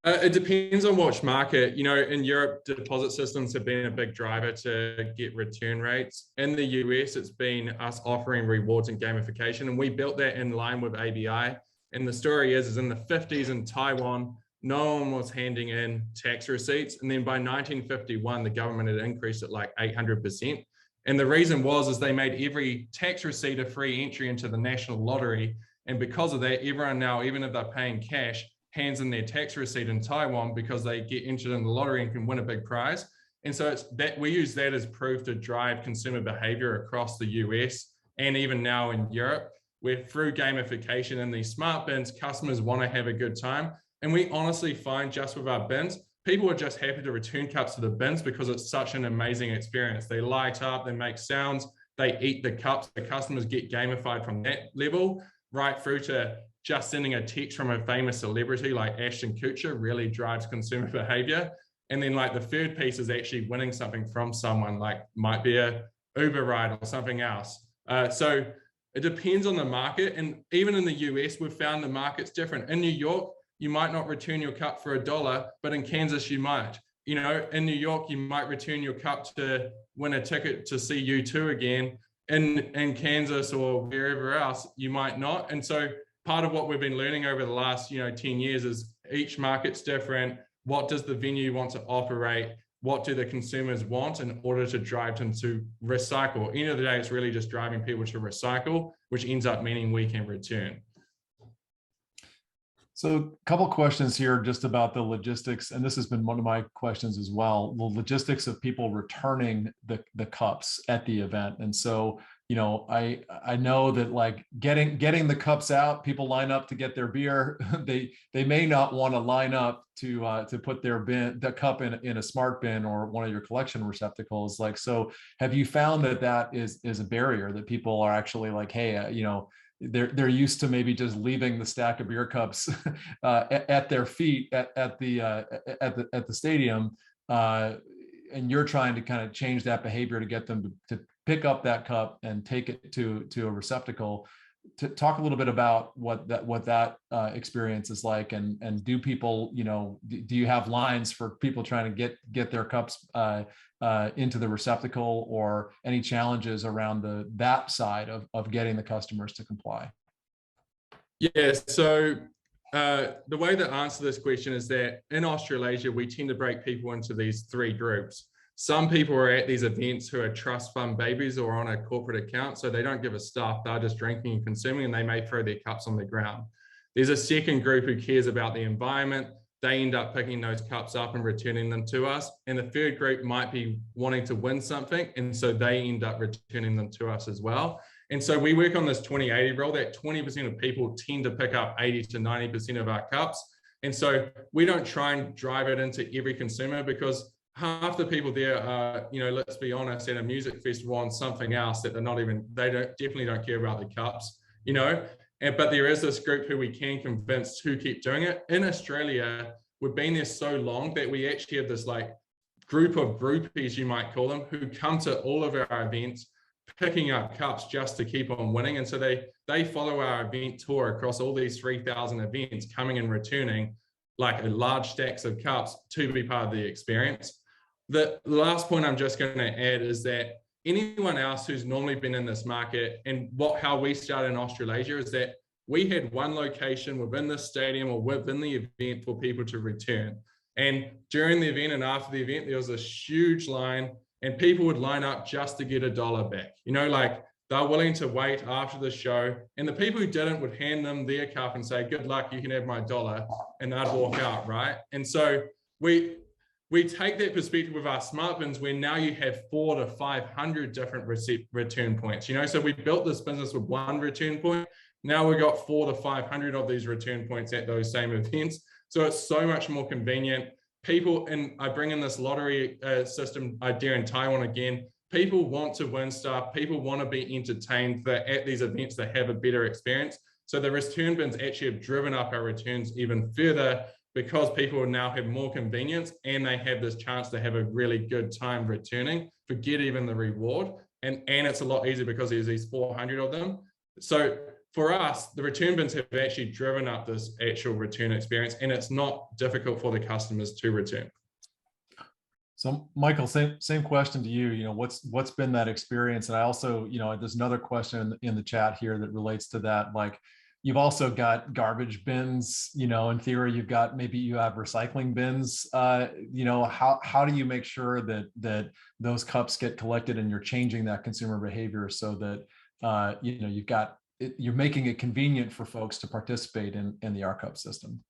It depends on which market. In Europe, deposit systems have been a big driver to get return rates. In the US, it's been us offering rewards and gamification, and we built that in line with ABI. And the story is in the 50s in Taiwan, no one was handing in tax receipts. And then by 1951, the government had increased it like 800%. And the reason is they made every tax receipt a free entry into the national lottery. And because of that, everyone now, even if they're paying cash, hands in their tax receipt in Taiwan because they get entered in the lottery and can win a big prize. And so it's that we use that as proof to drive consumer behavior across the US and even now in Europe, where through gamification in these smart bins, customers want to have a good time. And we honestly find just with our bins, people are just happy to return cups to the bins because it's such an amazing experience. They light up, they make sounds, they eat the cups, the customers get gamified from that level, right through to just sending a text from a famous celebrity like Ashton Kutcher really drives consumer behavior. And then like the third piece is actually winning something from someone, like might be a Uber ride or something else. So it depends on the market. And even in the US, we've found the market's different. In New York, you might not return your cup for $1, but in Kansas, you might. You know, in New York, you might return your cup to win a ticket to see U2 again. In Kansas or wherever else, you might not. And so part of what we've been learning over the last 10 years is each market's different. What does the venue want to operate? What do the consumers want in order to drive them to recycle? At the end of the day, it's really just driving people to recycle, which ends up meaning we can return. So a couple questions here just about the logistics, and this has been one of my questions as well, the logistics of people returning the cups at the event. And so, I know that like getting the cups out, people line up to get their beer. They may not want to line up to put the cup in a smart bin or one of your collection receptacles. Like, so have you found that is a barrier, that people are actually like, hey, they're used to maybe just leaving the stack of beer cups at their feet at the stadium, and you're trying to kind of change that behavior to get them to pick up that cup and take it to a receptacle. To talk a little bit about what that experience is like, and do people, do you have lines for people trying to get their cups into the receptacle, or any challenges around that side of getting the customers to comply? Yeah, so the way to answer this question is that in Australasia, we tend to break people into these three groups. Some people are at these events who are trust fund babies or on a corporate account, so they don't give a stuff, they're just drinking and consuming, and they may throw their cups on the ground. There's a second group who cares about the environment. They end up picking those cups up and returning them to us. And the third group might be wanting to win something, and so they end up returning them to us as well. And so we work on this 20-80 rule, that 20% of people tend to pick up 80 to 90% of our cups. And so we don't try and drive it into every consumer, because half the people there are, let's be honest, at a music festival on something else that definitely don't care about the cups, but there is this group who we can convince who keep doing it. In Australia, we've been there so long that we actually have this like group of groupies, you might call them, who come to all of our events, picking up cups just to keep on winning. And so they follow our event tour across all these 3,000 events, coming and returning like large stacks of cups to be part of the experience. The last point I'm just going to add is that anyone else who's normally been in this market, and how we started in Australasia, is that we had one location within the stadium or within the event for people to return. And during the event and after the event, there was a huge line, and people would line up just to get $1 back. Like they're willing to wait after the show, and the people who didn't would hand them their cup and say, good luck, you can have my $1, and they'd walk out, right? And so we take that perspective with our smart bins, where now you have 400 to 500 different return points. So we built this business with one return point. Now we've got 400 to 500 of these return points at those same events. So it's so much more convenient. People, and I bring in this lottery system idea in Taiwan again. People want to win stuff. People want to be entertained. That at these events, they have a better experience. So the return bins actually have driven up our returns even further, because people now have more convenience, and they have this chance to have a really good time returning, forget even the reward. And it's a lot easier because there's these 400 of them. So for us, the return bins have actually driven up this actual return experience, and it's not difficult for the customers to return. So Michael, same question to you. What's been that experience? And I also, there's another question in the chat here that relates to that. Like, you've also got garbage bins, in theory, maybe you have recycling bins. How do you make sure that those cups get collected, and you're changing that consumer behavior so that, you're making it convenient for folks to participate in the r.Cup system?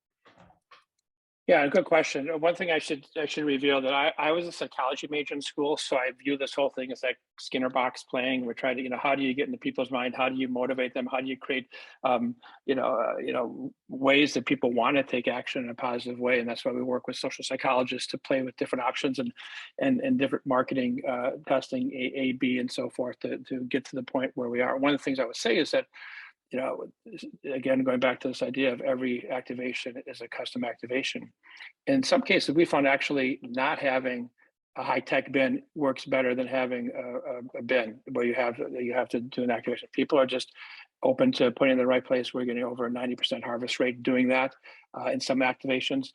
Yeah, good question. One thing I should reveal that I was a psychology major in school, so I view this whole thing as like Skinner box playing. We're trying to, how do you get into people's mind? How do you motivate them? How do you create, ways that people want to take action in a positive way? And that's why we work with social psychologists to play with different options and different marketing, testing, A, B, and so forth to get to the point where we are. One of the things I would say is that, again, going back to this idea of every activation is a custom activation. In some cases, we found actually not having a high-tech bin works better than having a bin where you have to do an activation. People are just open to putting it in the right place. We're getting over a 90% harvest rate doing that in some activations.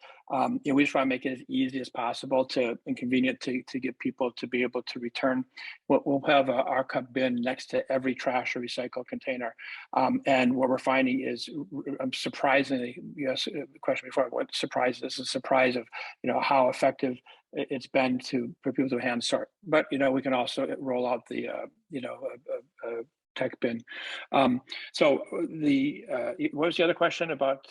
We just want to make it as easy as possible and convenient to get people to be able to return. We'll have a r.Cup bin next to every trash or recycle container. And what we're finding is, surprisingly, yes, the question before, what surprised us is a surprise of, how effective it's been for people to hand sort. But, we can also roll out the, tech bin. So what was the other question about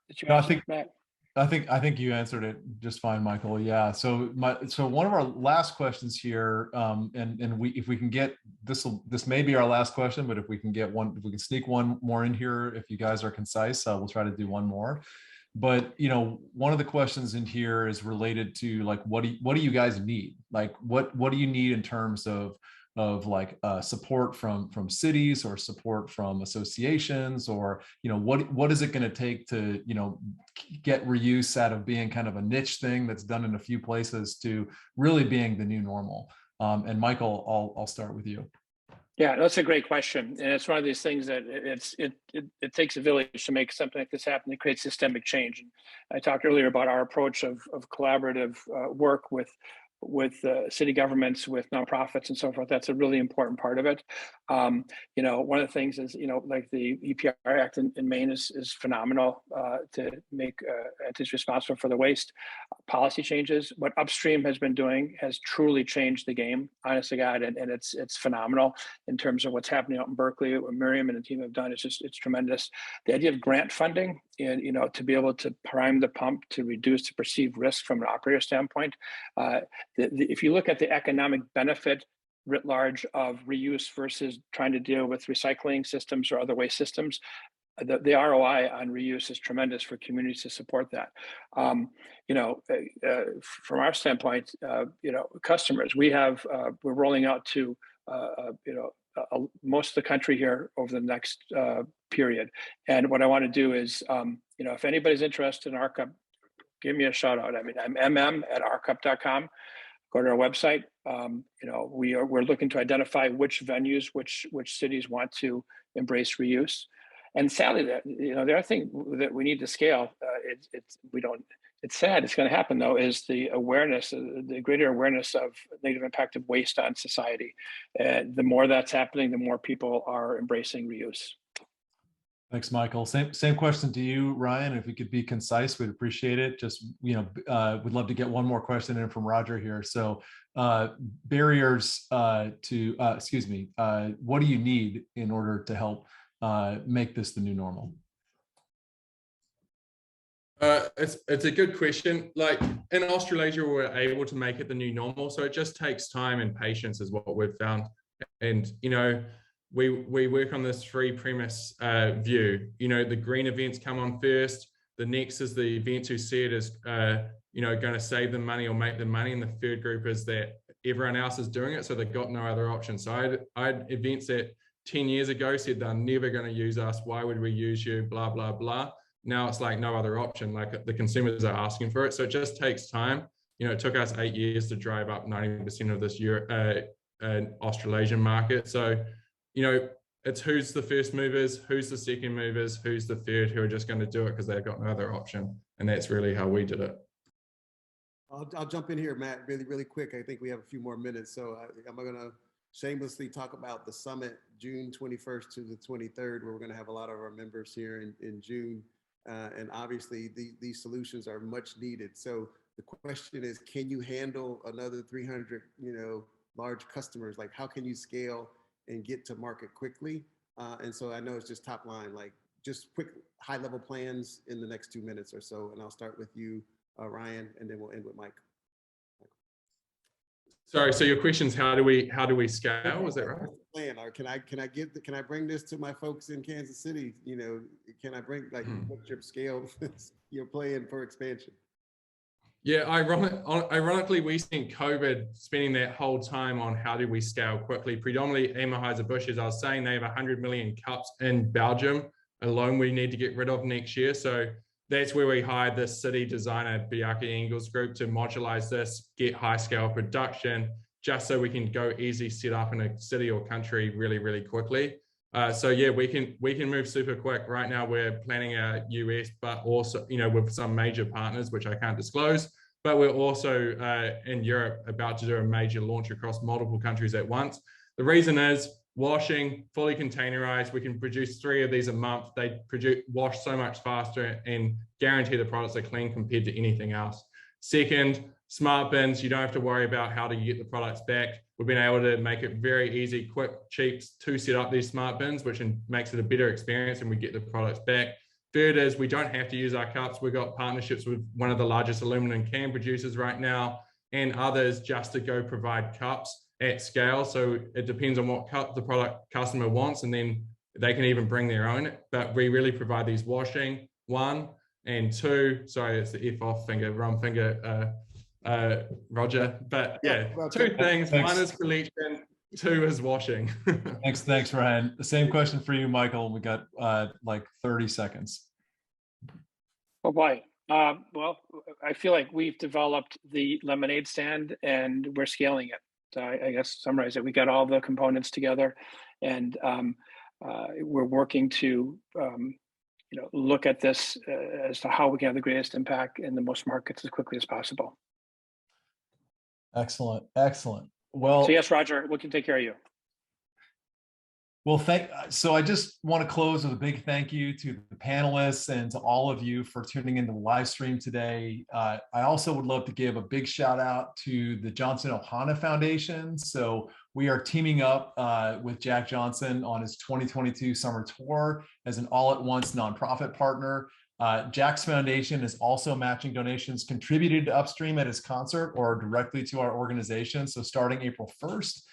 that you answered, Matt? I think you answered it just fine, Michael. Yeah. So one of our last questions here, and if we can get this may be our last question, but if we can sneak one more in here, if you guys are concise, we'll try to do one more. But one of the questions in here is related to like, what do you guys need? Like, what do you need in terms of like support from cities or support from associations, or what is it going to take to get reuse out of being kind of a niche thing that's done in a few places to really being the new normal? And Michael, I'll start with you. Yeah, that's a great question, and it's one of these things that it takes a village to make something like this happen. It creates systemic change. And I talked earlier about our approach of collaborative work with city governments, with nonprofits, and so forth. That's a really important part of it. One of the things is, like the EPR Act in Maine is phenomenal to make entities responsible for the waste. Policy changes. What Upstream has been doing has truly changed the game, honest to God, and it's phenomenal in terms of what's happening out in Berkeley. What Miriam and the team have done is it's tremendous. The idea of grant funding and to be able to prime the pump to reduce the perceived risk from an operator standpoint. If you look at the economic benefit writ large of reuse versus trying to deal with recycling systems or other waste systems, the ROI on reuse is tremendous for communities to support that. From our standpoint, customers, we're rolling out to most of the country here over the next period. And what I want to do is, if anybody's interested in r.Cup, give me a shout out. I mean, I'm mm@rcup.com. Go to our website. We're looking to identify which venues, which cities want to embrace reuse. And sadly, the other thing that we need to scale, it's sad, it's going to happen though, is the awareness, the greater awareness of negative impact of waste on society. The more that's happening, the more people are embracing reuse. Thanks, Michael. Same question to you, Ryan. If we could be concise, we'd appreciate it. Just, we'd love to get one more question in from Roger here. So barriers what do you need in order to help make this the new normal? It's a good question. Like in Australasia, we're able to make it the new normal. So it just takes time and patience is what we've found. And, we work on this three premise view. The green events come on first. The next is the events who see it as, going to save them money or make them money. And the third group is that everyone else is doing it, so they've got no other option. So I had events that 10 years ago said they're never going to use us. Why would we use you? Blah, blah, blah. Now it's like no other option. Like the consumers are asking for it. So it just takes time. It took us 8 years to drive up 90% of this Australasian market. So, it's who's the first movers, who's the second movers, who's the third, who are just going to do it because they've got no other option. And that's really how we did it. I'll jump in here, Matt, really, really quick. I think we have a few more minutes. So I'm going to shamelessly talk about the summit, June 21st to the 23rd, where we're going to have a lot of our members here in June. And obviously these solutions are much needed. So the question is, can you handle another 300, large customers? Like, how can you scale and get to market quickly? And so I know it's just top line, like just quick high-level plans in the next 2 minutes or so, and I'll start with you, Ryan, and then we'll end with Mike. Sorry, so your question's how do we scale? Is that right? Plan, or can I bring this to my folks in Kansas City? You know, can I bring, like, what's your scale, your plan for expansion? Yeah, ironically, we spent COVID spending that whole time on how do we scale quickly. Predominantly Anheuser-Busch, as I was saying, they have 100 million cups in Belgium alone we need to get rid of next year. So that's where we hired this city designer, Bjarke Engels Group, to modularize this, get high scale production, just so we can go easy set up in a city or country really, really quickly. So yeah, we can move super quick. Right now we're planning a US, but also, you know, with some major partners, which I can't disclose, but we're also in Europe about to do a major launch across multiple countries at once. The reason is washing, fully containerized. We can produce 3 of these a month. They wash so much faster and guarantee the products are clean compared to anything else. Second, smart bins. You don't have to worry about how to get the products back. We've been able to make it very easy, quick, cheap to set up these smart bins, which makes it a better experience and we get the products back. Third is we don't have to use our cups. We've got partnerships with one of the largest aluminum can producers right now and others just to go provide cups at scale. So it depends on what cup the product customer wants, and then they can even bring their own. But we really provide these washing, 1, and 2. Sorry, it's the F off finger, wrong finger, Roger. But yeah, 2 things. Thanks. 1 is collection, 2 is washing. Thanks, Ryan. The same question for you, Michael. We got like 30 seconds. Oh boy. Well, I feel like we've developed the lemonade stand and we're scaling it. So I guess summarize it. We got all the components together, and we're working to look at this as to how we can have the greatest impact in the most markets as quickly as possible. Excellent. Well, so yes, Roger, we can take care of you. Well, so I just want to close with a big thank you to the panelists and to all of you for tuning into the live stream today. I also would love to give a big shout out to the Johnson Ohana Foundation. So we are teaming up with Jack Johnson on his 2022 summer tour as an all-at-once nonprofit partner. Jack's foundation is also matching donations contributed to Upstream at his concert or directly to our organization. So starting April 1st,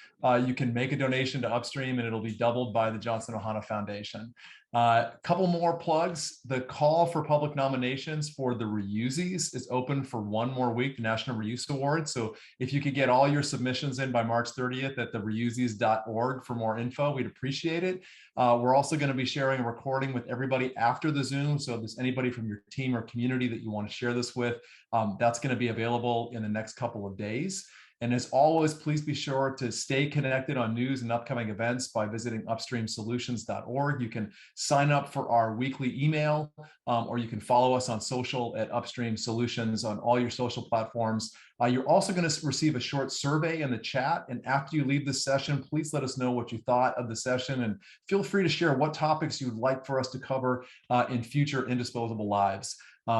you can make a donation to Upstream and it'll be doubled by the Johnson Ohana Foundation. Couple more plugs. The call for public nominations for the Reusies is open for 1 more week, the National Reuse Award. So if you could get all your submissions in by March 30th at the reusies.org for more info, we'd appreciate it. We're also going to be sharing a recording with everybody after the Zoom. So if there's anybody from your team or community that you want to share this with, that's going to be available in the next couple of days. And as always, please be sure to stay connected on news and upcoming events by visiting upstreamsolutions.org. You can sign up for our weekly email, or you can follow us on social at Upstream Solutions on all your social platforms. You're also going to receive a short survey in the chat. And after you leave this session, please let us know what you thought of the session and feel free to share what topics you'd like for us to cover in future Indisposable Lives.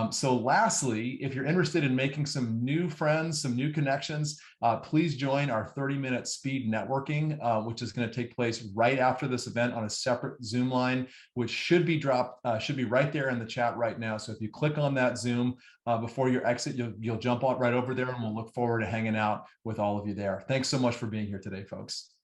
So lastly, if you're interested in making some new friends, some new connections, please join our 30-minute speed networking, which is going to take place right after this event on a separate Zoom line, which should be right there in the chat right now. So if you click on that Zoom before your exit, you'll jump on right over there, and we'll look forward to hanging out with all of you there. Thanks so much for being here today, folks.